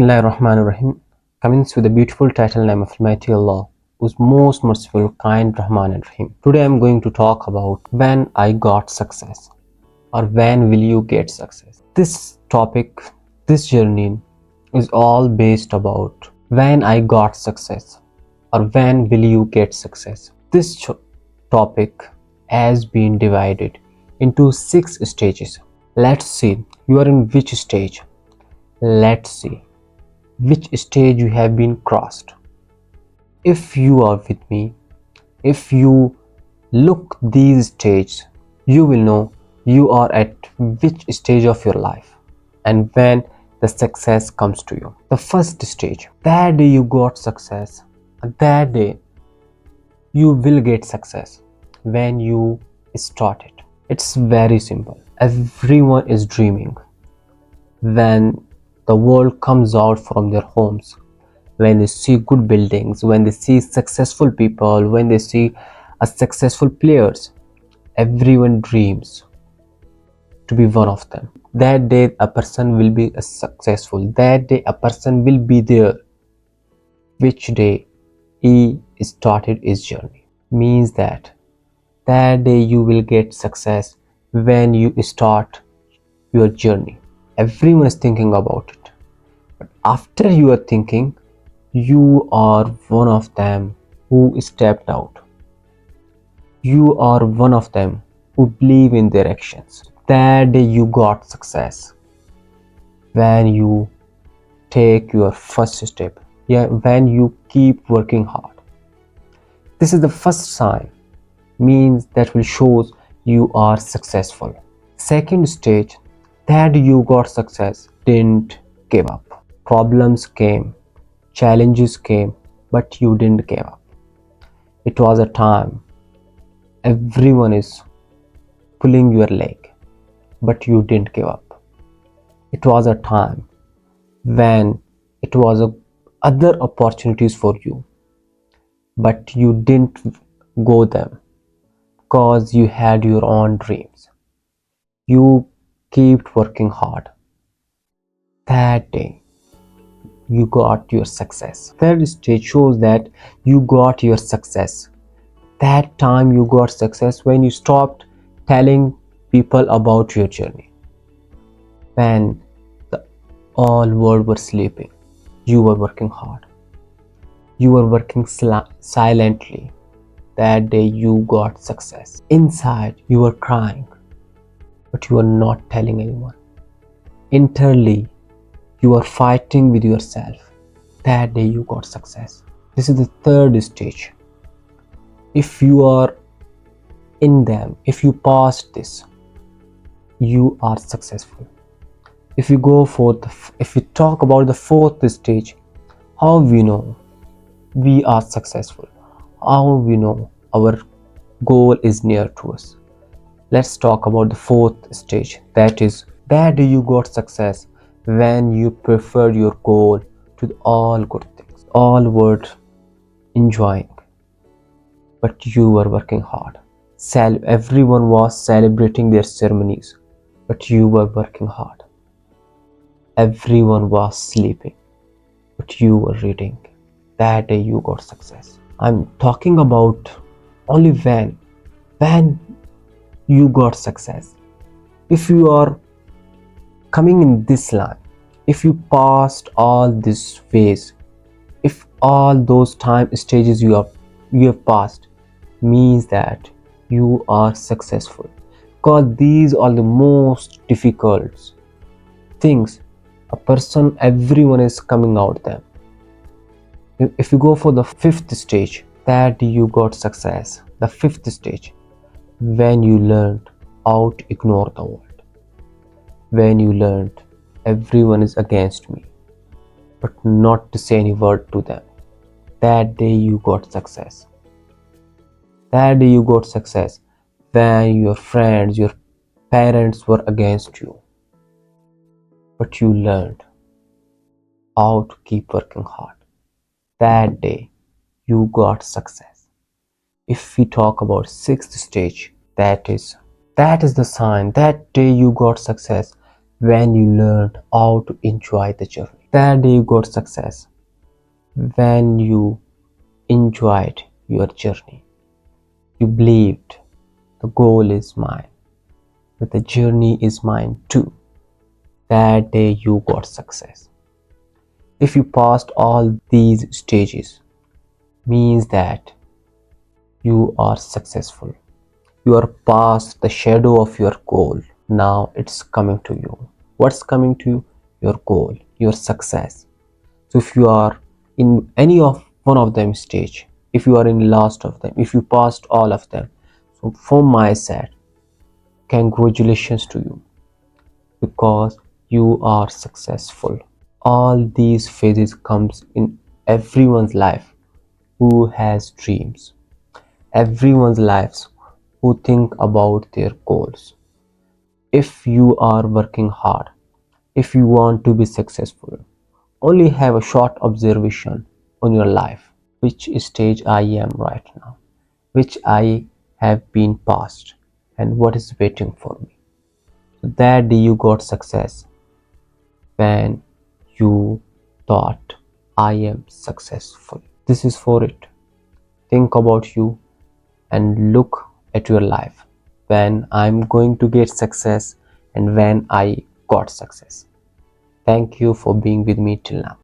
Bismillahirrahmanirrahim. Commence with the beautiful title name of Almighty Allah, who's most merciful, kind, Rahman and Rahim. Today I'm going to talk about when I got success, or when will you get success. This topic, this journey is all based about when I got success, or when will you get success. This topic has been divided into 6 stages. Let's see you are in which stage. Let's see which stage you have been crossed. If you are with me, if you look these stages, you will know you are at which stage of your life and when the success comes to you. The first stage, that day you got success, that day you will get success when you start it. It's very simple. Everyone is dreaming when the world comes out from their homes, when they see good buildings, when they see successful people, when they see a successful players. Everyone dreams to be one of them. That day a person will be successful. That day a person will be there. Which day he started his journey. Means that day you will get success when you start your journey. Everyone is thinking about it. But after you are thinking, you are one of them who stepped out. You are one of them who believe in their actions. That day you got success when you take your first step. Yeah, when you keep working hard. This is the first sign, means that will shows you are successful. Second stage, that you got success, didn't give up. Problems came, challenges came, but you didn't give up. It was a time everyone is pulling your leg, but you didn't give up. It was a time when it was other opportunities for you, but you didn't go them because you had your own dreams. You kept working hard. That day you got your success. Third stage shows that you got your success. That time you got success when you stopped telling people about your journey. When the all world were sleeping, you were working hard. You were working silently. That day you got success. Inside you were crying, but you were not telling anyone. Internally you are fighting with yourself. That day you got success. This is the third stage. If you are in them, if you passed this, you are successful. If we talk about the fourth stage, how we know we are successful, how we know our goal is near to us. Let's talk about the fourth stage. That is, that day you got success when you preferred your goal to all good things. All were enjoying, but you were working hard. Everyone was celebrating their ceremonies, but you were working hard. Everyone was sleeping, but you were reading. That day you got success. I'm talking about only when you got success. If you are coming in this line, if you passed all these ways, if all those time stages you have passed, means that you are successful, because these are the most difficult things everyone is coming out them. If you go for the fifth stage, that you got success, the fifth stage, when you learned how to ignore the world, when you learned everyone is against me, but not to say any word to them. That day you got success. That day you got success when your friends, your parents were against you, but you learned how to keep working hard. That day you got success. If we talk about sixth stage, that is the sign. That day you got success when you learned how to enjoy the journey. That day you got success when you enjoyed your journey. You believed the goal is mine, but the journey is mine too. That day you got success. If you passed all these stages, means that you are successful. You are past the shadow of your goal. Now it's coming to you. What's coming to you? Your goal, your success. So if you are in any of one of them stage, if you are in last of them, if you passed all of them, so from my side, congratulations to you because you are successful. All these phases comes in everyone's life who has dreams, everyone's lives who think about their goals. If you are working hard, if you want to be successful, only have a short observation on your life, which stage I am right now, which I have been past, and what is waiting for me. So that day you got success when you thought I am successful. This is for it. Think about you and look at your life when I'm going to get success and when I got success. Thank you for being with me till now.